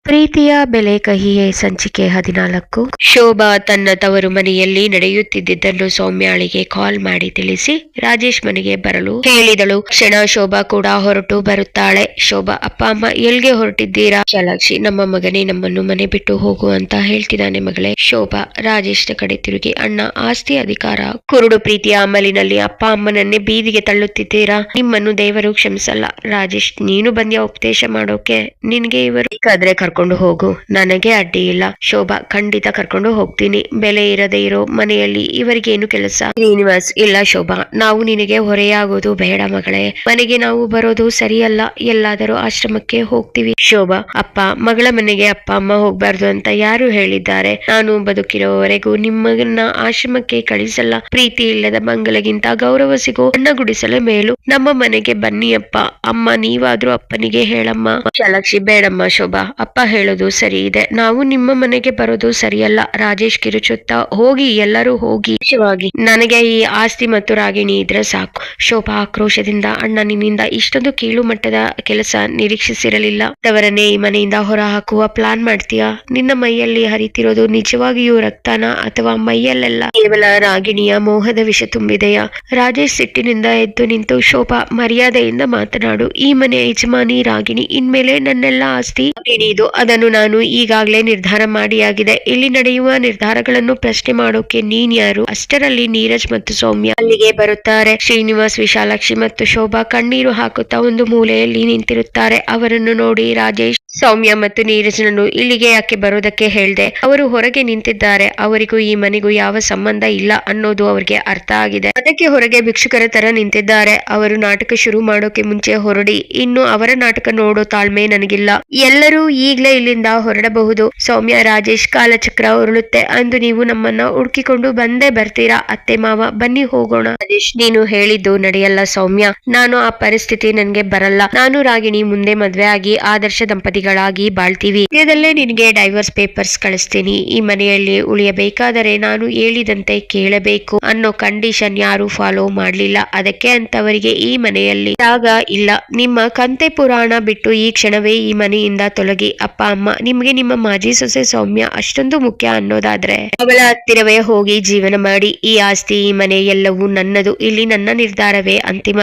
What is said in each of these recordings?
ಪ್ರೀತಿಯ ಬೆಲೆ ಕಹಿಯೇ ಸಂಚಿಕೆ 14. ಶೋಭಾ ತನ್ನ ತವರು ಮನೆಯಲ್ಲಿ ನಡೆಯುತ್ತಿದ್ದನ್ನು ಸೌಮ್ಯಾಳಿಗೆ ಕಾಲ್ ಮಾಡಿ ತಿಳಿಸಿ ರಾಜೇಶ್ ಮನೆಗೆ ಬರಲು ಹೇಳಿದಳು. ಕ್ಷಣ ಶೋಭಾ ಕೂಡ ಹೊರಟು ಬರುತ್ತಾಳೆ. ಶೋಭಾ, ಅಪ್ಪ ಅಮ್ಮ ಎಲ್ಗೆ ಹೊರಟಿದ್ದೀರಾ? ವಿಶಾಲಾಕ್ಷಿ, ನಮ್ಮ ಮಗನೇ ನಮ್ಮನ್ನು ಮನೆ ಬಿಟ್ಟು ಹೋಗು ಅಂತ ಹೇಳ್ತಿದ್ದಾನೆ ಮಗಳೇ. ಶೋಭಾ ರಾಜೇಶ್ನ ಕಡೆ ತಿರುಗಿ, ಅಣ್ಣ, ಆಸ್ತಿ ಅಧಿಕಾರ ಕುರುಡು ಪ್ರೀತಿಯ ಅಮಲಿನಲ್ಲಿ ಅಪ್ಪ ಅಮ್ಮನನ್ನೇ ಬೀದಿಗೆ ತಳ್ಳುತ್ತಿದ್ದೀರಾ? ನಿಮ್ಮನ್ನು ದೇವರು ಕ್ಷಮಿಸಲ್ಲ. ರಾಜೇಶ್, ನೀನು ಬಂದ್ಯಾ ಉಪದೇಶ ಮಾಡೋಕೆ? ನಿನ್ಗೆ ಇವರು ಬೇಕಾದ್ರೆ ಕರ್ಕೊಂಡು ಹೋಗು, ನನಗೆ ಅಡ್ಡಿ ಇಲ್ಲ. ಶೋಭಾ, ಖಂಡಿತ ಕರ್ಕೊಂಡು ಹೋಗ್ತೀನಿ. ಬೆಲೆ ಇರದೇ ಇರೋ ಮನೆಯಲ್ಲಿ ಇವರಿಗೇನು ಕೆಲಸ? ಶ್ರೀನಿವಾಸ್, ಇಲ್ಲ ಶೋಭಾ, ನಾವು ನಿನಗೆ ಹೊರೆಯಾಗೋದು ಬೇಡ ಮಗಳೇ. ಮನೆಗೆ ನಾವು ಬರೋದು ಸರಿಯಲ್ಲ, ಎಲ್ಲಾದರೂ ಆಶ್ರಮಕ್ಕೆ ಹೋಗ್ತೀವಿ. ಶೋಭಾ, ಅಪ್ಪ ಮಗಳ ಮನೆಗೆ ಅಪ್ಪ ಅಮ್ಮ ಹೋಗ್ಬಾರ್ದು ಅಂತ ಯಾರು ಹೇಳಿದ್ದಾರೆ? ನಾನು ಬದುಕಿರೋವರೆಗೂ ನಿಮ್ಮನ್ನ ಆಶ್ರಮಕ್ಕೆ ಕಳಿಸಲ್ಲ. ಪ್ರೀತಿ ಇಲ್ಲದ ಮಂಗಲಗಿಂತ ಗೌರವ ಸಿಗೋ ಅನ್ನ ಗುಡಿಸಲ ಮೇಲು. ನಮ್ಮ ಮನೆಗೆ ಬನ್ನಿ ಅಪ್ಪ ಅಮ್ಮ, ನೀವಾದ್ರೂ ಅಪ್ಪನಿಗೆ ಹೇಳಮ್ಮ. ವಿಶಾಲಾಕ್ಷಿ, ಬೇಡಮ್ಮ ಶೋಭಾ, ಅಪ್ಪ ಹೇಳೋದು ಸರಿ ಇದೆ, ನಾವು ನಿಮ್ಮ ಮನೆಗೆ ಬರೋದು ಸರಿಯಲ್ಲ. ರಾಜೇಶ್ ಕಿರುಚುತ್ತಾ, ಹೋಗಿ ಎಲ್ಲರೂ ಹೋಗಿ, ವಿಶೇಷವಾಗಿ ನನಗೆ ಈ ಆಸ್ತಿ ಮತ್ತು ರಾಗಿಣಿ ಇದ್ರೆ ಸಾಕು. ಶೋಭಾ ಆಕ್ರೋಶದಿಂದ, ಅಣ್ಣ, ನಿನ್ನಿಂದ ಇಷ್ಟೊಂದು ಕೀಳು ಮಟ್ಟದ ಕೆಲಸ ನಿರೀಕ್ಷಿಸಿರಲಿಲ್ಲ. ಅವರನ್ನೇ ಈ ಮನೆಯಿಂದ ಹೊರ ಹಾಕುವ ಪ್ಲಾನ್ ಮಾಡ್ತೀಯಾ? ನಿನ್ನ ಮೈಯಲ್ಲಿ ಹರಿತಿರೋದು ನಿಜವಾಗಿಯೂ ರಕ್ತನ ಅಥವಾ ಮೈಯಲ್ಲೆಲ್ಲ ಕೇವಲ ರಾಗಿಣಿಯ ಮೋಹದ ವಿಷ ತುಂಬಿದೆಯಾ? ರಾಜೇಶ್ ಸಿಟ್ಟಿನಿಂದ ಎದ್ದು ನಿಂತು, ಶೋಭಾ ಮರ್ಯಾದೆಯಿಂದ ಮಾತನಾಡು. ಈ ಮನೆಯ ಯಜಮಾನಿ ರಾಗಿಣಿ, ಇನ್ಮೇಲೆ ನನ್ನೆಲ್ಲ ಆಸ್ತಿ ರಾಗಿಣಿದು. ಅದನ್ನು ನಾನು ಈಗಾಗಲೇ ನಿರ್ಧಾರ ಮಾಡಿಯಾಗಿದೆ. ಇಲ್ಲಿ ನಡೆಯುವ ನಿರ್ಧಾರಗಳನ್ನು ಪ್ರಶ್ನೆ ಮಾಡೋಕೆ ನೀನ್ ಯಾರು? ಅಷ್ಟರಲ್ಲಿ ನೀರಜ್ ಮತ್ತು ಸೌಮ್ಯ ಅಲ್ಲಿಗೆ ಬರುತ್ತಾರೆ. ಶ್ರೀನಿವಾಸ್, ವಿಶಾಲಾಕ್ಷಿ ಮತ್ತು ಶೋಭಾ ಕಣ್ಣೀರು ಹಾಕುತ್ತಾ ಒಂದು ಮೂಲೆಯಲ್ಲಿ ನಿಂತಿರುತ್ತಾರೆ. ಅವರನ್ನು ನೋಡಿ ರಾಜೇಶ್, ಸೌಮ್ಯ ಮತ್ತು ನೀರಜ್ನನ್ನು ಇಲ್ಲಿಗೆ ಯಾಕೆ ಬರೋದಕ್ಕೆ ಹೇಳ್ದೆ? ಅವರು ಹೊರಗೆ ನಿಂತಿದ್ದಾರೆ. ಅವರಿಗೂ ಈ ಮನೆಗೂ ಯಾವ ಸಂಬಂಧ ಇಲ್ಲ ಅನ್ನೋದು ಅವ್ರಿಗೆ ಅರ್ಥ ಆಗಿದೆ. ಅದಕ್ಕೆ ಹೊರಗೆ ಭಿಕ್ಷುಕರ ತರ ನಿಂತಿದ್ದಾರೆ. ಅವರು ನಾಟಕ ಶುರು ಮಾಡೋಕೆ ಮುಂಚೆ ಹೊರಡಿ. ಇನ್ನು ಅವರ ನಾಟಕ ನೋಡೋ ತಾಳ್ಮೆ ನನಗಿಲ್ಲ. ಎಲ್ಲರೂ ಈಗ್ಲೇ ಇಲ್ಲಿಂದ ಹೊರಡಬಹುದು. ಸೌಮ್ಯ, ರಾಜೇಶ್, ಕಾಲಚಕ್ರ ಉರುಳುತ್ತೆ. ಅಂದು ನೀವು ನಮ್ಮನ್ನ ಹುಡುಕಿಕೊಂಡು ಬಂದೇ ಬರ್ತೀರಾ. ಅತ್ತೆ ಮಾವ, ಬನ್ನಿ ಹೋಗೋಣ. ರಾಜೇಶ್, ನೀನು ಹೇಳಿದ್ದು ನಡೆಯಲ್ಲ ಸೌಮ್ಯ. ನಾನು ಆ ಪರಿಸ್ಥಿತಿ ನನ್ಗೆ ಬರಲ್ಲ. ನಾನು ರಾಗಿಣಿ ಮುಂದೆ ಮದ್ವೆ ಆಗಿ ಆದರ್ಶ ದಂಪತಿಗಳಾಗಿ ಬಾಳ್ತೀವಿ. ಸದ್ಯದಲ್ಲೇ ನಿನಗೆ ಡೈವರ್ಸ್ ಪೇಪರ್ಸ್ ಕಳಿಸ್ತೀನಿ. ಈ ಮನೆಯಲ್ಲಿ ಉಳಿಯಬೇಕಾದರೆ ನಾನು ಹೇಳಿದಂತೆ ಕೇಳಬೇಕು ಅನ್ನೋ ಕಂಡೀಷನ್ ಯಾರು ಫಾಲೋ ಮಾಡ್ಲಿಲ್ಲ. ಅದಕ್ಕೆ ಅಂತವರಿಗೆ ಈ ಮನೆಯಲ್ಲಿ ಜಾಗ ಇಲ್ಲ. ನಿಮ್ಮ ಕಂತೆ ಪುರಾಣ ಬಿಟ್ಟು ಈ ಕ್ಷಣವೇ ಈ ಮನೆಯಿಂದ ತೊಲಗಿ. ಅಪ್ಪ ಅಮ್ಮ, ನಿಮ್ಗೆ ನಿಮ್ಮ ಮಾಜಿ ಸೊಸೆ ಸೌಮ್ಯ ಅಷ್ಟೊಂದು ಮುಖ್ಯ ಅನ್ನೋದಾದ್ರೆ ಅವಳ ಹತ್ತಿರವೇ ಹೋಗಿ ಜೀವನ ಮಾಡಿ. ಈ ಆಸ್ತಿ, ಈ ಮನೆ ಎಲ್ಲವೂ ನನ್ನದು. ಇಲ್ಲಿ ನನ್ನ ನಿರ್ಧಾರವೇ ಅಂತಿಮ.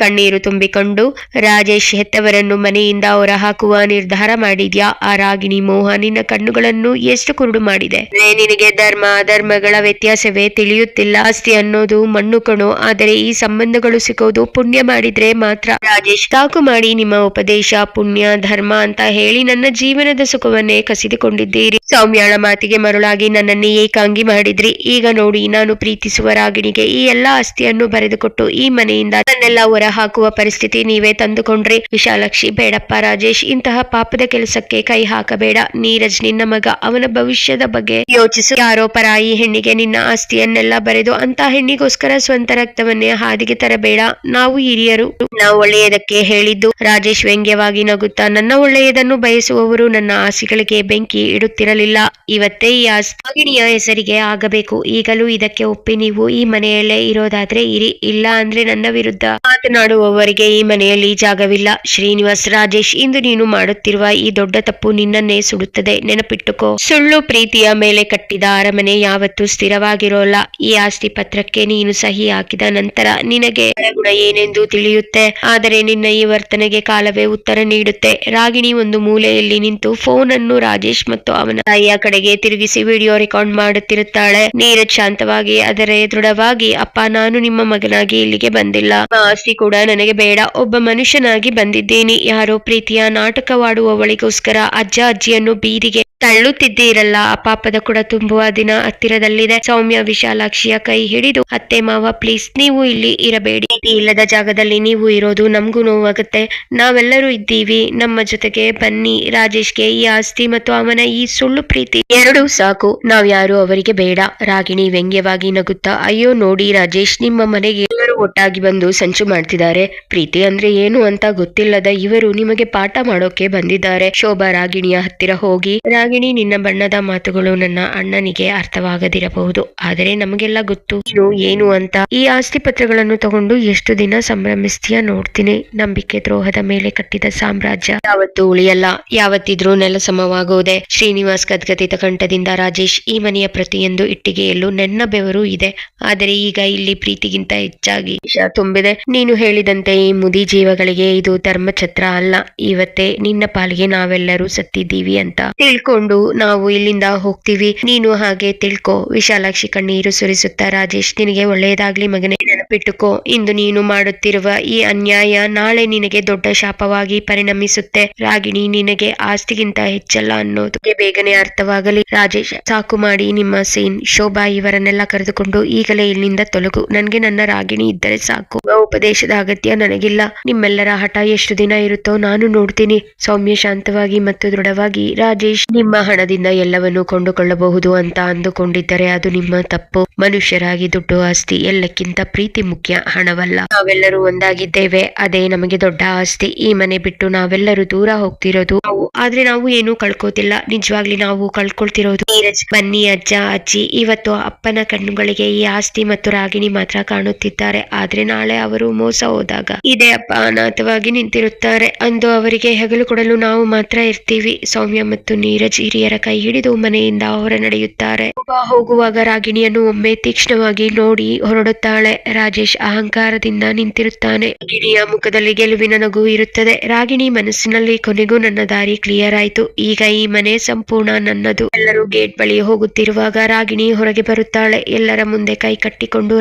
ಕಣ್ಣೀರು ತುಂಬಿಕೊಂಡು, ರಾಜೇಶ್, ಹೆತ್ತವರನ್ನು ಮನೆಯಿಂದ ಹೊರ ಹಾಕುವ ನಿರ್ಧಾರ ಮಾಡಿದ್ಯಾ? ಆ ರಾಗಿಣಿ ಮೋಹ ನಿನ್ನ ಕಣ್ಣುಗಳನ್ನು ಎಷ್ಟು ಕುರುಡು ಮಾಡಿದೆ. ನಿನಗೆ ಧರ್ಮ ಅಧರ್ಮಗಳ ವ್ಯತ್ಯಾಸವೇ ತಿಳಿಯುತ್ತಿಲ್ಲ. ಆಸ್ತಿ ಅನ್ನೋದು ಮಣ್ಣು ಕಣೋ, ಆದರೆ ಈ ಸಂಬಂಧಗಳು ಸಿಗೋದು ಪುಣ್ಯ ಮಾಡಿದ್ರೆ ಮಾತ್ರ. ರಾಜೇಶ್, ಸಾಕು ಮಾಡಿ ನಿಮ್ಮ ಉಪದೇಶ. ಪುಣ್ಯ ಧರ್ಮ ಅಂತ ಹೇಳಿ ನನ್ನ ಜೀವನದ ಸುಖವನ್ನೇ ಕಸಿದುಕೊಂಡಿದ್ದೀರಿ. ಸೌಮ್ಯಾಳ ಮಾತಿಗೆ ಮರುಳಾಗಿ ನನ್ನನ್ನೇ ಏಕಾಂಗಿ ಮಾಡಿದ್ರಿ. ಈಗ ನೋಡಿ, ನಾನು ಪ್ರೀತಿಸುವ ರಾಗಿಣಿಗೆ ಈ ಎಲ್ಲಾ ಆಸ್ತಿಯನ್ನು ಬರೆದುಕೊಟ್ಟು ಈ ಮನೆಯಿಂದ ನನ್ನೆಲ್ಲ ಹೊರ ಹಾಕುವ ಪರಿಸ್ಥಿತಿ ನೀವೇ ತಂದುಕೊಂಡ್ರಿ. ವಿಶಾಲಾಕ್ಷಿ, ಬೇಡಪ್ಪ ರಾಜೇಶ್, ಇಂತಹ ಪಾಪದ ಕೆಲಸಕ್ಕೆ ಕೈ ಹಾಕಬೇಡ. ನೀರಜ್ ನಿನ್ನ ಮಗ, ಅವನ ಭವಿಷ್ಯದ ಬಗ್ಗೆ ಯೋಚಿಸು. ಯಾರೋ ಪರಾಯಿ ಹೆಣ್ಣಿಗೆ ನಿನ್ನ ಆಸ್ತಿಯನ್ನೆಲ್ಲ ಬರೆದು ಅಂತ ಹೆಣ್ಣಿಗೋಸ್ಕರ ಸ್ವಂತ ರಕ್ತವನ್ನೇ ಹಾದಿಗೆ ತರಬೇಡ. ನಾವು ಹಿರಿಯರು, ನಾವು ಒಳ್ಳೆಯದಕ್ಕೆ ಹೇಳಿದ್ದು. ರಾಜೇಶ್ ವ್ಯಂಗ್ಯವಾಗಿ ನಗುತ್ತಾ, ನನ್ನ ಒಳ್ಳೆಯದನ್ನು ಬಯಸುವವರು ನನ್ನ ಆಸೆಗಳಿಗೆ ಬೆಂಕಿ ಇಡುತ್ತಿರಲಿಲ್ಲ. ಇವತ್ತೇ ಈ ರಾಗಿಣಿಯ ಹೆಸರಿಗೆ ಆಗಬೇಕು. ಈಗಲೂ ಇದಕ್ಕೆ ಒಪ್ಪಿ ನೀವು ಈ ಮನೆಯಲ್ಲೇ ಇರೋದಾದ್ರೆ ಇರಿ, ಇಲ್ಲ ಅಂದ್ರೆ ನನ್ನ ವಿರುದ್ಧ ಮಾತನಾಡುವವರಿಗೆ ಈ ಮನೆಯಲ್ಲಿ ಜಾಗವಿಲ್ಲ. ಶ್ರೀನಿವಾಸ್, ರಾಜೇಶ್, ಇಂದು ನೀನು ಮಾಡುತ್ತಿರುವ ಈ ದೊಡ್ಡ ತಪ್ಪು ನಿನ್ನನ್ನೇ ಸುಡುತ್ತದೆ. ನೆನಪಿಟ್ಟುಕೋ. ಸುಳ್ಳು ಪ್ರೀತಿಯ ಮೇಲೆ ಕಟ್ಟಿದ ಅರಮನೆ ಯಾವತ್ತೂ ಸ್ಥಿರವಾಗಿರೋಲ್ಲ. ಈ ಆಸ್ತಿ ಪತ್ರಕ್ಕೆ ನೀನು ಸಹಿ ಹಾಕಿದ ನಂತರ ನಿನಗೆ ಗುಣ ಏನೆಂದು ತಿಳಿಯುತ್ತೆ. ಆದರೆ ನಿನ್ನ ಈ ವರ್ತನೆಗೆ ಕಾಲವೇ ಉತ್ತರ ನೀಡುತ್ತೆ. ರಾಗಿಣಿ ಒಂದು ಮೂಲೆಯಲ್ಲಿ ನಿಂತು ಫೋನ್ ಅನ್ನು ರಾಜೇಶ್ ಮತ್ತು ಅವನ ತಾಯಿಯ ಕಡೆಗೆ ತಿರುಗಿಸಿ ವಿಡಿಯೋ ರೆಕಾರ್ಡ್ ಮಾಡುತ್ತಿರುತ್ತಾಳೆ. ನೀರಜ್ ಶಾಂತವಾಗಿ ಆದರೆ ದೃಢವಾಗಿ, ಅಪ್ಪ, ನಾನು ನಿಮ್ಮ ಮಗನಾಗಿ ಇಲ್ಲಿಗೆ ಬಂದಿಲ್ಲ. ಆಸ್ತಿ ಕೂಡ ನನಗೆ ಬೇಡ. ಒಬ್ಬ ಮನುಷ್ಯನಾಗಿ ಬಂದಿದ್ದೀನಿ. ಯಾರೋ ಪ್ರೀತಿಯ ನಾಟಕವಾಡುವವಳಿಗೋಸ್ಕರ ಅಜ್ಜ ಅಜ್ಜಿಯನ್ನು ಬೀದಿಗೆ ತಳ್ಳುತ್ತಿದ್ದೀರಲ್ಲ. ಆ ಪಾಪದ ಕೂಡ ತುಂಬುವ ದಿನ ಹತ್ತಿರದಲ್ಲಿದೆ. ಸೌಮ್ಯ ವಿಶಾಲಾಕ್ಷಿಯ ಕೈ ಹಿಡಿದು, ಅತ್ತೆ ಮಾವ, ಪ್ಲೀಸ್, ನೀವು ಇಲ್ಲಿ ಇರಬೇಡಿ. ಪ್ರೀತಿ ಇಲ್ಲದ ಜಾಗದಲ್ಲಿ ನೀವು ಇರೋದು ನಮಗೂ ನೋವಾಗುತ್ತೆ. ನಾವೆಲ್ಲರೂ ಇದ್ದೀವಿ, ನಮ್ಮ ಜೊತೆಗೆ ಬನ್ನಿ. ರಾಜೇಶ್ಗೆ ಈ ಆಸ್ತಿ ಮತ್ತು ಅವನ ಈ ಸುಳ್ಳು ಪ್ರೀತಿ ಎರಡೂ ಸಾಕು. ನಾವ್ಯಾರು ಅವರಿಗೆ ಬೇಡ. ರಾಗಿಣಿ ವ್ಯಂಗ್ಯವಾಗಿ ನಗುತ್ತಾ, ಅಯ್ಯೋ ನೋಡಿ ರಾಜೇಶ್, ನಿಮ್ಮ ಮನೆಗೆ ಎಲ್ಲರೂ ಒಟ್ಟಾಗಿ ಬಂದು ಸಂಚು ಮಾಡ್ತಿದ್ದಾರೆ. ಪ್ರೀತಿ ಅಂದ್ರೆ ಏನು ಅಂತ ಗೊತ್ತಿಲ್ಲದ ಇವರು ನಿಮಗೆ ಪಾಠ ಮಾಡೋಕೆ ಬಂದಿದ್ದಾರೆ. ಶೋಭಾ ರಾಗಿಣಿಯ ಹತ್ತಿರ ಹೋಗಿ, ರಾಗಿಣಿ, ನಿನ್ನ ಬಣ್ಣದ ಮಾತುಗಳು ನನ್ನ ಅಣ್ಣನಿಗೆ ಅರ್ಥವಾಗದಿರಬಹುದು, ಆದರೆ ನಮಗೆಲ್ಲ ಗೊತ್ತು ನೀನು ಏನು ಅಂತ. ಈ ಆಸ್ತಿ ಪತ್ರಗಳನ್ನು ತಗೊಂಡು ಎಷ್ಟು ದಿನ ಸಂಭ್ರಮಿಸ್ತೀಯ ನೋಡ್ತೀನಿ. ನಂಬಿಕೆ ದ್ರೋಹದ ಮೇಲೆ ಕಟ್ಟಿದ ಸಾಮ್ರಾಜ್ಯ ಯಾವತ್ತೂ ಉಳಿಯಲ್ಲ, ಯಾವತ್ತಿದ್ರೂ ನೆಲಸಮವಾಗುವುದೇ. ಶ್ರೀನಿವಾಸ್ ಗದ್ಗದಿತ ಕಂಠದಿಂದ, ರಾಜೇಶ್, ಈ ಮನೆಯ ಪ್ರತಿಯೊಂದು ಇಟ್ಟಿಗೆಯಲ್ಲೂ ನನ್ನ ಬೆವರು ಇದೆ, ಆದರೆ ಈಗ ಇಲ್ಲಿ ಪ್ರೀತಿಗಿಂತ ಹೆಚ್ಚಾಗಿ ವಿಷ ತುಂಬಿದೆ. ನೀನು ಹೇಳಿದಂತೆ ಈ ಮುದಿ ಜೀವಗಳಿಗೆ ಇದು ಧರ್ಮಛತ್ರ ಅಲ್ಲ. ಇವತ್ತೇ ನಿನ್ನ ಪಾಲಿಗೆ ನಾವೆಲ್ಲರೂ ಸತ್ತಿದ್ದೀವಿ ಅಂತ ತಿಳ್ಕೊಂಡು ನಾವು ಇಲ್ಲಿಂದ ಹೋಗ್ತೀವಿ. ನೀನು ಹಾಗೆ ತಿಳ್ಕೊ. ವಿಶಾಲಾಕ್ಷಿ ಕಣ್ಣೀರು ಸುರಿಸುತ್ತಾ, ರಾಜೇಶ್, ನಿನಗೆ ಒಳ್ಳೆಯದಾಗ್ಲಿ ಮಗನೇ. ನೆನಪಿಟ್ಟುಕೋ, ಇಂದು ನೀನು ಮಾಡುತ್ತಿರುವ ಈ ಅನ್ಯಾಯ ನಾಳೆ ನಿನಗೆ ದೊಡ್ಡ ಶಾಪವಾಗಿ ಪರಿಣಮಿಸುತ್ತೆ. ರಾಗಿಣಿ ನಿನಗೆ ಆಸ್ತಿಗಿಂತ ಹೆಚ್ಚಲ್ಲ ಅನ್ನೋದು ಬೇಗನೆ ಅರ್ಥವಾಗಲಿ. ರಾಜೇಶ್, ಸಾಕು ಮಾಡಿ ನಿಮ್ಮ ಸೀನ್. ಶೋಭಾ, ಇವರನ್ನೆಲ್ಲ ಕರೆದುಕೊಂಡು ಈಗಲೇ ಇಲ್ಲಿಂದ ತೊಲಗು. ನನ್ಗೆ ನನ್ನ ರಾಗಿಣಿ ಇದ್ದರೆ ಸಾಕು. ಉಪದೇಶದ ಅಗತ್ಯ ನನಗಿಲ್ಲ. ನಿಮ್ಮೆಲ್ಲರ ಹಠ ಎಷ್ಟು ದಿನ ಇರುತ್ತೋ ನಾನು ನೋಡ್ತೀನಿ. ಸೌಮ್ಯ ಶಾಂತವಾಗಿ ಮತ್ತು ದೃಢವಾಗಿ, ರಾಜೇಶ್, ನಿಮ್ಮ ಹಣದಿಂದ ಎಲ್ಲವನ್ನೂ ಕೊಂಡುಕೊಳ್ಳಬಹುದು ಅಂತ ಅಂದುಕೊಂಡಿದ್ದರೆ ಅದು ನಿಮ್ಮ ತಪ್ಪು. ಮನುಷ್ಯರಾಗಿ ದುಡ್ಡು, ಆಸ್ತಿ ಎಲ್ಲಕ್ಕಿಂತ ಪ್ರೀತಿ ಮುಖ್ಯ, ಹಣವಲ್ಲ. ನಾವೆಲ್ಲರೂ ಒಂದಾಗಿದ್ದೇವೆ, ಅದೇ ನಮಗೆ ದೊಡ್ಡ ಆಸ್ತಿ. ಈ ಮನೆ ಬಿಟ್ಟು ನಾವೆಲ್ಲರೂ ದೂರ ಹೋಗ್ತಿರೋದು ಆದ್ರೆ ನಾವು ಏನೂ ಕಳ್ಕೋತಿಲ್ಲ. ನಿಜವಾಗ್ಲಿ ನಾವು ಕಳ್ಕೊಳ್ತಿರೋದು ನೀರಜ್. ಬನ್ನಿ ಅಜ್ಜ, ಅಜ್ಜಿ, ಇವತ್ತು ಅಪ್ಪನ ಕಣ್ಣುಗಳಿಗೆ ಈ ಆಸ್ತಿ ಮತ್ತು ರಾಗಿಣಿ ಮಾತ್ರ ಕಾಣುತ್ತಿದ್ದಾರೆ, ಆದ್ರೆ ನಾಳೆ ಅವರು ಮೋಸ ಹೋದಾಗ ಇದೇ ಅಪ್ಪ ಅನಾಥವಾಗಿ ನಿಂತಿರುತ್ತಾರೆ. ಅಂದು ಅವರಿಗೆ ಹೆಗಲು ಕೊಡಲು ನಾವು ಮಾತ್ರ ಇರ್ತೀವಿ. ಸೌಮ್ಯ ಮತ್ತು ನೀರಜ್ ಹಿರಿಯರ ಕೈ ಹಿಡಿದು ಮನೆಯಿಂದ ಹೊರ ನಡೆಯುತ್ತಾರೆ. ಹೋಗುವಾಗ ರಾಗಿಣಿಯನ್ನು ಒಮ್ಮೆ ತೀಕ್ಷ್ಣವಾಗಿ ನೋಡಿ ಹೊರಡುತ್ತಾಳೆ. ರಾಜೇಶ್ ಅಹಂಕಾರದಿಂದ ನಿಂತಿರುತ್ತಾನೆ. ರಾಗಿಣಿಯ ಮುಖದಲ್ಲಿ ಗೆಲುವಿನ ನಗು ಇರುತ್ತದೆ. ರಾಗಿಣಿ ಮನಸ್ಸಿನಲ್ಲಿ, ಕೊನೆಗೂ ನನ್ನ ದಾರಿ ಕ್ಲಿಯರ್ ಆಯ್ತು, ಈಗ ಈ ಮನೆ ಸಂಪೂರ್ಣ ನನ್ನದು. ಎಲ್ಲರೂ ಗೇಟ್ ಬಳಿ ಹೋಗುತ್ತಿರುವಾಗ ರಾಗಿಣಿ ಹೊರಗೆ ಬರುತ್ತಾಳೆ. ಎಲ್ಲರ ಮುಂದೆ ಕೈ ಕಟ್ಟಿಕೊಂಡು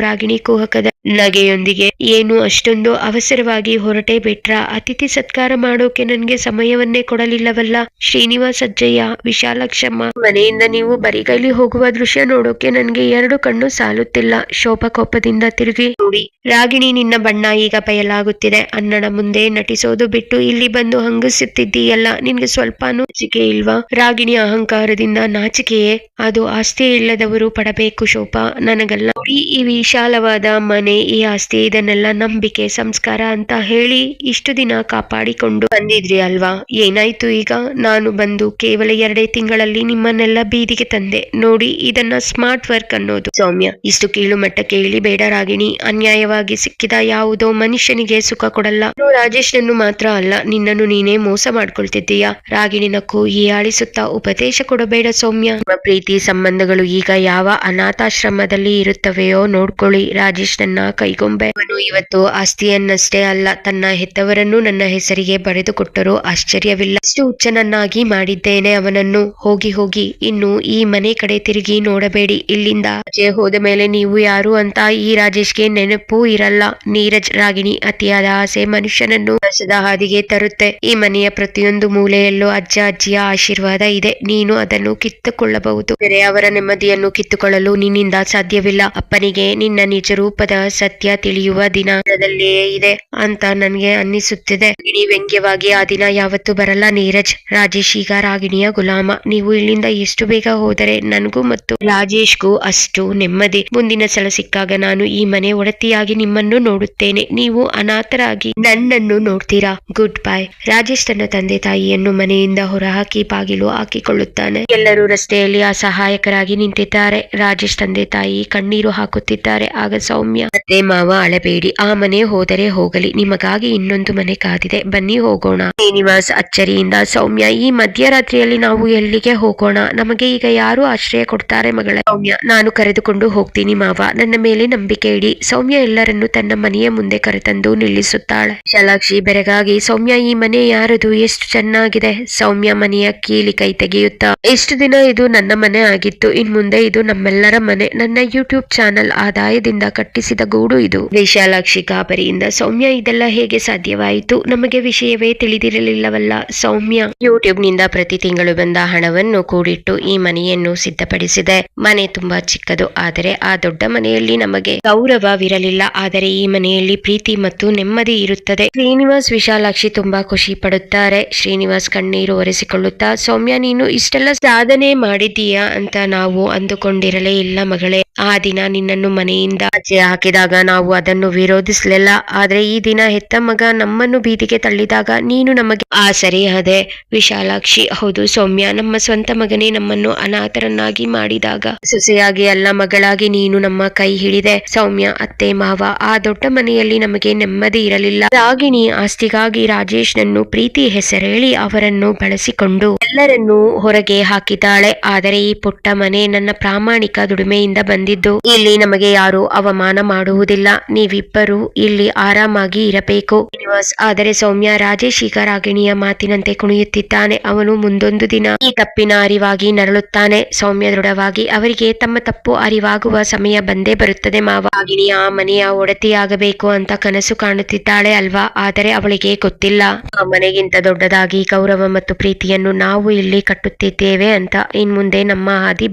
ರಾಗಿಣಿ ಕುಹಕದ ನಗೆಯೊಂದಿಗೆ, ಏನು ಅಷ್ಟೊಂದು ಅವಸರವಾಗಿ ಹೊರಟೇ ಬಿಟ್ರ? ಅತಿಥಿ ಸತ್ಕಾರ ಮಾಡೋಕೆ ನನ್ಗೆ ಸಮಯವನ್ನೇ ಕೊಡಲಿಲ್ಲವಲ್ಲ. ಶ್ರೀನಿವಾಸ್ ಅಜ್ಜಯ್ಯ, ವಿಶಾಲಾಕ್ಷಮ್ಮ, ಮನೆಯಿಂದ ನೀವು ಬರಿಗೈಲಿ ಹೋಗುವ ದೃಶ್ಯ ನೋಡೋಕೆ ನನ್ಗೆ 2 ಕಣ್ಣು ಸಾಲುತ್ತಿಲ್ಲ. ಶೋಭಾ ಕೋಪದಿಂದ ತಿರುಗಿ ನೋಡಿ, ರಾಗಿಣಿ, ನಿನ್ನ ಬಣ್ಣ ಈಗ ಬಯಲಾಗುತ್ತಿದೆ. ಅಣ್ಣನ ಮುಂದೆ ನಟಿಸೋದು ಬಿಟ್ಟು ಇಲ್ಲಿ ಬಂದು ಹಂಗಿಸುತ್ತಿದ್ದೀಯಲ್ಲ, ನಿನ್ಗೆ ಸ್ವಲ್ಪನೂ ನಾಚಿಕೆ ಇಲ್ವಾ? ರಾಗಿಣಿ ಅಹಂಕಾರದಿಂದ, ನಾಚಿಕೆಯೇ? ಅದು ಆಸ್ತಿ ಇಲ್ಲದವರು ಪಡಬೇಕು ಶೋಭಾ, ನನಗಲ್ಲ. ನೋಡಿ, ಈ ವಿಶಾಲವಾದ ಮನೆ, ಈ ಆಸ್ತಿ, ಇದನ್ನೆಲ್ಲ ನಂಬಿಕೆ, ಸಂಸ್ಕಾರ ಅಂತ ಹೇಳಿ ಇಷ್ಟು ದಿನ ಕಾಪಾಡಿಕೊಂಡು ಬಂದಿದ್ರಿ ಅಲ್ವಾ? ಏನಾಯ್ತು ಈಗ? ನಾನು ಬಂದು ಕೇವಲ 2 ತಿಂಗಳಲ್ಲಿ ನಿಮ್ಮನ್ನೆಲ್ಲ ಬೀದಿಗೆ ತಂದೆ. ನೋಡಿ, ಇದನ್ನ ಸ್ಮಾರ್ಟ್ ವರ್ಕ್ ಅನ್ನೋದು. ಸೌಮ್ಯ, ಇಷ್ಟು ಕೀಳು ಮಟ್ಟಕ್ಕೆ ಇಳಿಬೇಡ ರಾಗಿಣಿ. ಅನ್ಯಾಯವಾಗಿ ಸಿಕ್ಕಿದ ಯಾವುದೋ ಮನುಷ್ಯನಿಗೆ ಸುಖ ಕೊಡಲ್ಲ. ರಾಜೇಶ್ನನ್ನು ಮಾತ್ರ ಅಲ್ಲ, ನಿನ್ನನ್ನು ನೀನೇ ಮೋಸ ಮಾಡ್ಕೊಳ್ತಿದ್ದೀಯಾ? ರಾಗಿಣಿ ನಕ್ಕು ಹೀಯಾಳಿಸುತ್ತಾ, ಉಪದೇಶ ಕೊಡಬೇಡ ಸೌಮ್ಯ. ನಿಮ್ಮ ಪ್ರೀತಿ ಸಂಬಂಧಗಳು ಈಗ ಯಾವ ಅನಾಥಾಶ್ರಮದಲ್ಲಿ ಇರುತ್ತವೆಯೋ ನೋಡ್ಕೊಳ್ಳಿ. ರಾಜೇಶ್ ನನ್ನ ಕೈಗೊಂಬೆ. ಅವನು ಇವತ್ತು ಆಸ್ತಿಯನ್ನಷ್ಟೇ ಅಲ್ಲ, ತನ್ನ ಹೆತ್ತವರನ್ನು ನನ್ನ ಹೆಸರಿಗೆ ಬರೆದು ಕೊಟ್ಟರೂ ಆಶ್ಚರ್ಯವಿಲ್ಲ. ಅಷ್ಟು ಹುಚ್ಚನನ್ನಾಗಿ ಮಾಡಿದ್ದೇನೆ ಅವನನ್ನು. ಹೋಗಿ ಹೋಗಿ, ಇನ್ನು ಈ ಮನೆ ಕಡೆ ತಿರುಗಿ ನೋಡಬೇಡಿ. ಇಲ್ಲಿಂದ ಆಚೆ ಹೋದ ಮೇಲೆ ನೀವು ಯಾರು ಅಂತ ಈ ರಾಜೇಶ್ಗೆ ನೆನಪೂ ಇರಲ್ಲ. ನೀರಜ್, ರಾಗಿಣಿ, ಅತಿಯಾದ ಆಸೆ ಮನುಷ್ಯನನ್ನು ನಾಶದ ಹಾದಿಗೆ ತರುತ್ತೆ. ಈ ಮನೆಯ ಪ್ರತಿಯೊಂದು ಮೂಲೆಯಲ್ಲೂ ಅಜ್ಜ ಅಜ್ಜಿಯ ಆಶೀರ್ವಾದ ಇದೆ. ನೀನು ಅದನ್ನು ಕಿತ್ತುಕೊಳ್ಳಬಹುದು, ಬೇರೆ ಅವರ ನೆಮ್ಮದಿಯನ್ನು ಕಿತ್ತುಕೊಳ್ಳಲು ನಿನ್ನಿಂದ ಸಾಧ್ಯವಿಲ್ಲ. ಅಪ್ಪನಿಗೆ ನಿನ್ನ ನಿಜ ರೂಪದ ಸತ್ಯ ತಿಳಿಯುವ ದಿನದಲ್ಲೇ ಇದೆ ಅಂತ ನನ್ಗೆ ಅನ್ನಿಸುತ್ತಿದೆ. ರಾಗಿಣಿ ವ್ಯಂಗ್ಯವಾಗಿ, ಆ ದಿನ ಯಾವತ್ತೂ ಬರಲ್ಲ ನೀರಜ್. ರಾಜೇಶ್ ಈಗ ರಾಗಿಣಿಯ ಗುಲಾಮ. ನೀವು ಇಲ್ಲಿಂದ ಎಷ್ಟು ಬೇಗ ಹೋದರೆ ನನಗೂ ಮತ್ತು ರಾಜೇಶ್ಗೂ ಅಷ್ಟು ನೆಮ್ಮದಿ. ಮುಂದಿನ ಸಲ ಸಿಕ್ಕಾಗ ನಾನು ಈ ಮನೆ ಒಡತಿಯಾಗಿ ನಿಮ್ಮನ್ನು ನೋಡುತ್ತೇನೆ, ನೀವು ಅನಾಥರಾಗಿ ನನ್ನನ್ನು ನೋಡ್ತೀರಾ. Good bye. ರಾಜೇಶ್ ತನ್ನ ತಂದೆ ತಾಯಿಯನ್ನು ಮನೆಯಿಂದ ಹೊರಹಾಕಿ ಬಾಗಿಲು ಹಾಕಿಕೊಳ್ಳುತ್ತಾನೆ. ಎಲ್ಲರೂ ರಸ್ತೆಯಲ್ಲಿ ಅಸಹಾಯಕರಾಗಿ ನಿಂತಿದ್ದಾರೆ. ರಾಜೇಶ್ ತಂದೆ ತಾಯಿ ಕಣ್ಣೀರು ಹಾಕುತ್ತಿದ್ದಾರೆ. ಆಗ ಸೌಮ್ಯ, ಅತ್ತೆ ಮಾವ ಅಳಬೇಡಿ, ಆ ಮನೆ ಹೋದರೆ ಹೋಗಲಿ, ನಿಮಗಾಗಿ ಇನ್ನೊಂದು ಮನೆ ಕಾದಿದೆ, ಬನ್ನಿ ಹೋಗೋಣ. ಶ್ರೀನಿವಾಸ್ ಅಚ್ಚರಿಯಿಂದ, ಸೌಮ್ಯ, ಈ ಮಧ್ಯರಾತ್ರಿಯಲ್ಲಿ ನಾವು ಎಲ್ಲಿಗೆ ಹೋಗೋಣ? ನಮಗೆ ಈಗ ಯಾರು ಆಶ್ರಯ ಕೊಡ್ತಾರೆ ಮಗಳೇ? ಸೌಮ್ಯ, ನಾನು ಕರೆದುಕೊಂಡು ಹೋಗ್ತೀನಿ ಮಾವ, ನನ್ನ ಮೇಲೆ ನಂಬಿಕೆ ಇಡಿ. ಸೌಮ್ಯ ಎಲ್ಲರನ್ನು ತನ್ನ ಮನೆಯ ಮುಂದೆ ಕರೆತಂದು ನಿಲ್ಲಿಸುತ್ತಾಳೆ. ವಿಶಾಲಾಕ್ಷಿ ಬೆರಗಾಗಿ, ಸೌಮ್ಯ, ಈ ಮನೆ ಯಾರದು? ಎಷ್ಟು ಚೆನ್ನಾಗಿದೆ. ಸೌಮ್ಯ ಮನೆಯ ಕೀಲಿ ಕೈ ತೆಗೆಯುತ್ತಾ, ಎಷ್ಟು ದಿನ ಇದು ನನ್ನ ಮನೆ ಆಗಿತ್ತು, ಇನ್ ಮುಂದೆ ಇದು ನಮ್ಮೆಲ್ಲರ ಮನೆ. ನನ್ನ ಯೂಟ್ಯೂಬ್ ಚಾನಲ್ ಆದಾಯದಿಂದ ಕಟ್ಟಿಸಿದ ಗೂಡು ಇದು. ವಿಶಾಲಾಕ್ಷಿ ಗಾಬರಿಯಿಂದ, ಸೌಮ್ಯ, ಇದೆಲ್ಲ ಹೇಗೆ ಸಾಧ್ಯವಾಯಿತು? ನಮಗೆ ವಿಷಯವೇ ತಿಳಿದಿರಲಿಲ್ಲವಲ್ಲ. ಸೌಮ್ಯ ಯೂಟ್ಯೂಬ್ ನಿಂದ ಪ್ರತಿ ತಿಂಗಳು ಬಂದ ಹಣವನ್ನು ಕೂಡಿಟ್ಟು ಈ ಮನೆಯನ್ನು ಸಿದ್ಧಪಡಿಸಿದೆ. ಮನೆ ತುಂಬಾ ಚಿಕ್ಕದು, ಆದರೆ ಆ ದೊಡ್ಡ ಮನೆಯಲ್ಲಿ ನಮಗೆ ಗೌರವವಿರಲಿಲ್ಲ, ಆದರೆ ಈ ಮನೆಯಲ್ಲಿ ಪ್ರೀತಿ ಮತ್ತು ನೆಮ್ಮದಿ ಇರುತ್ತದೆ. ಶ್ರೀನಿವಾಸ್ ವಿಶಾಲಾಕ್ಷಿ ತುಂಬಾ ಖುಷಿ ಪಡುತ್ತಾರೆ. ಶ್ರೀನಿವಾಸ್ ಕಣ್ಣೀರು ಒರೆಸಿಕೊಳ್ಳುತ್ತಾ, ಸೌಮ್ಯ, ನೀನು ಇಷ್ಟೆಲ್ಲ ಸಾಧನೆ ಮಾಡಿದೀಯಾ ಅಂತ ನಾವು ಅಂದುಕೊಂಡಿರಲೇ ಇಲ್ಲ ಮಗಳೇ. ಆ ದಿನ ನಿನ್ನನ್ನು ಮನೆಯಿಂದ ಆಚೆ ಹಾಕಿದಾಗ ನಾವು ಅದನ್ನು ವಿರೋಧಿಸಲಿಲ್ಲ. ಆದ್ರೆ ಈ ದಿನ ಹೆತ್ತ ಮಗ ನಮ್ಮನ್ನು ಬೀದಿಗೆ ತಳ್ಳಿದಾಗ ನೀನು ನಮಗೆ ಆಸರೆಯಾದೆ. ವಿಶಾಲಾಕ್ಷಿ: ಹೌದು ಸೌಮ್ಯ, ನಮ್ಮ ಸ್ವಂತ ಮಗನೇ ನಮ್ಮನ್ನು ಅನಾಥರನ್ನಾಗಿ ಮಾಡಿದಾಗ ಸೊಸೆಯಾಗಿ ಅಲ್ಲ, ಮಗಳಾಗಿ ನೀನು ನಮ್ಮ ಕೈ ಹಿಡಿದೆ. ಸೌಮ್ಯ: ಅತ್ತೆ ಮಾವ, ಆ ದೊಡ್ಡ ಮನೆಯಲ್ಲಿ ನಮಗೆ ನೆಮ್ಮದಿ ಇರಲಿಲ್ಲ. ರಾಗಿಣಿ ಆಸ್ತಿಗಾಗಿ ರಾಜೇಶ್ನನ್ನು ಪ್ರೀತಿ ಹೆಸರೇಳಿ ಅವರನ್ನು ಬಳಸಿಕೊಂಡು ಎಲ್ಲರನ್ನೂ ಹೊರಗೆ ಹಾಕಿದ್ದಾಳೆ. ಆದರೆ ಈ ಪುಟ್ಟ ಮನೆ ನನ್ನ ಪ್ರಾಮಾಣಿಕ ದುಡಿಮೆಯಿಂದ ಬಂದಿದ್ದು. ಇಲ್ಲಿ ನಮಗೆ ಯಾರು ಅವಮಾನ ಮಾಡುವುದಿಲ್ಲ. ನೀವಿಬ್ಬರು ಇಲ್ಲಿ ಆರಾಮಾಗಿ ಇರಬೇಕು. ಶ್ರೀನಿವಾಸ್: ಆದರೆ ಸೌಮ್ಯ, ರಾಜೇಶ್ ಈಗ ರಾಗಿಣಿಯ ಮಾತಿನಂತೆ ಕುಣಿಯುತ್ತಿದ್ದಾನೆ. ಅವನು ಮುಂದೊಂದು ದಿನ ಈ ತಪ್ಪಿನ ಅರಿವಾಗಿ ನರಳುತ್ತಾನೆ. ಸೌಮ್ಯ ದೃಢವಾಗಿ: ಅವರಿಗೆ ತಮ್ಮ ತಪ್ಪು ಅರಿವಾಗುವ ಸಮಯ ಬಂದೇ ಬರುತ್ತದೆ ಮಾವ. ರಾಗಿಣಿ ಆ ಮನೆಯ ಒಡತಿಯಾಗಬೇಕು ಅಂತ ಕನಸು ಕಾಣುತ್ತಿದ್ದಾಳೆ ಅಲ್ವಾ? ಆದರೆ ಅವಳಿಗೆ ಗೊತ್ತಿಲ್ಲ, ಆ ಮನೆಗಿಂತ ದೊಡ್ಡದಾಗಿ ಗೌರವ ಮತ್ತು ಪ್ರೀತಿಯನ್ನು ನಾವು ಇಲ್ಲಿ ಕಟ್ಟುತ್ತಿದ್ದೇವೆ ಅಂತ. ಇನ್ ಮುಂದೆ ನಮ್ಮ ಹಾದಿ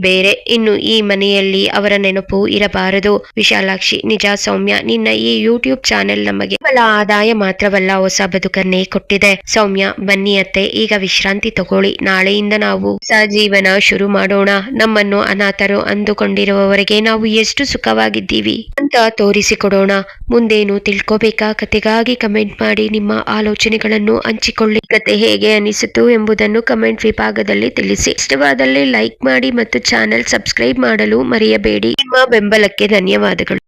ಬೇರೆ. ಇನ್ನು ಈ ಮನೆಯಲ್ಲಿ ಅವರ ನೆನಪು ಇರಬಾರದು. ವಿಶಾಲಾಕ್ಷಿ: ನಿಜ ಸೌಮ್ಯ, ನಿನ್ನ ಈ ಯೂಟ್ಯೂಬ್ ಚಾನೆಲ್ ನಮಗೆ ಕೇವಲ ಆದಾಯ ಮಾತ್ರವಲ್ಲ, ಹೊಸ ಬದುಕನ್ನೇ ಕೊಟ್ಟಿದೆ. ಸೌಮ್ಯ: ಬನ್ನಿ ಅತ್ತೆ, ಈಗ ವಿಶ್ರಾಂತಿ ತಗೊಳ್ಳಿ. ನಾಳೆಯಿಂದ ನಾವು ಜೀವನ ಶುರು ಮಾಡೋಣ. ನಮ್ಮನ್ನು ಅನಾಥರು ಅಂದುಕೊಂಡಿರುವವರೆಗೆ ನಾವು ಎಷ್ಟು ಸುಖವಾಗಿದ್ದೀವಿ ಅಂತ ತೋರಿಸಿಕೊಡೋಣ. ಮುಂದೇನು ತಿಳ್ಕೋಬೇಕಾ? ಕತೆಗಾಗಿ ಕಮೆಂಟ್ ಮಾಡಿ ನಿಮ್ಮ ಆಲೋಚನೆಗಳನ್ನು ಹಂಚಿಕೊಳ್ಳಿ. ಕತೆ ಹೇಗೆ ಅನಿಸಿತು ಎಂಬುದನ್ನು ಕಮೆಂಟ್ ವಿಭಾಗದಲ್ಲಿ ತಿಳಿಸಿ. ಇಷ್ಟವಾದಲ್ಲಿ ಲೈಕ್ ಮಾಡಿ ಮತ್ತು ಚಾನೆಲ್ ಸಬ್ಸ್ಕ್ರೈಬ್ ಮಾಡಲು ಮರೆಯಬೇಡಿ. ನಿಮ್ಮ ಬೆಂಬಲಕ್ಕೆ ಧನ್ಯವಾದಗಳು.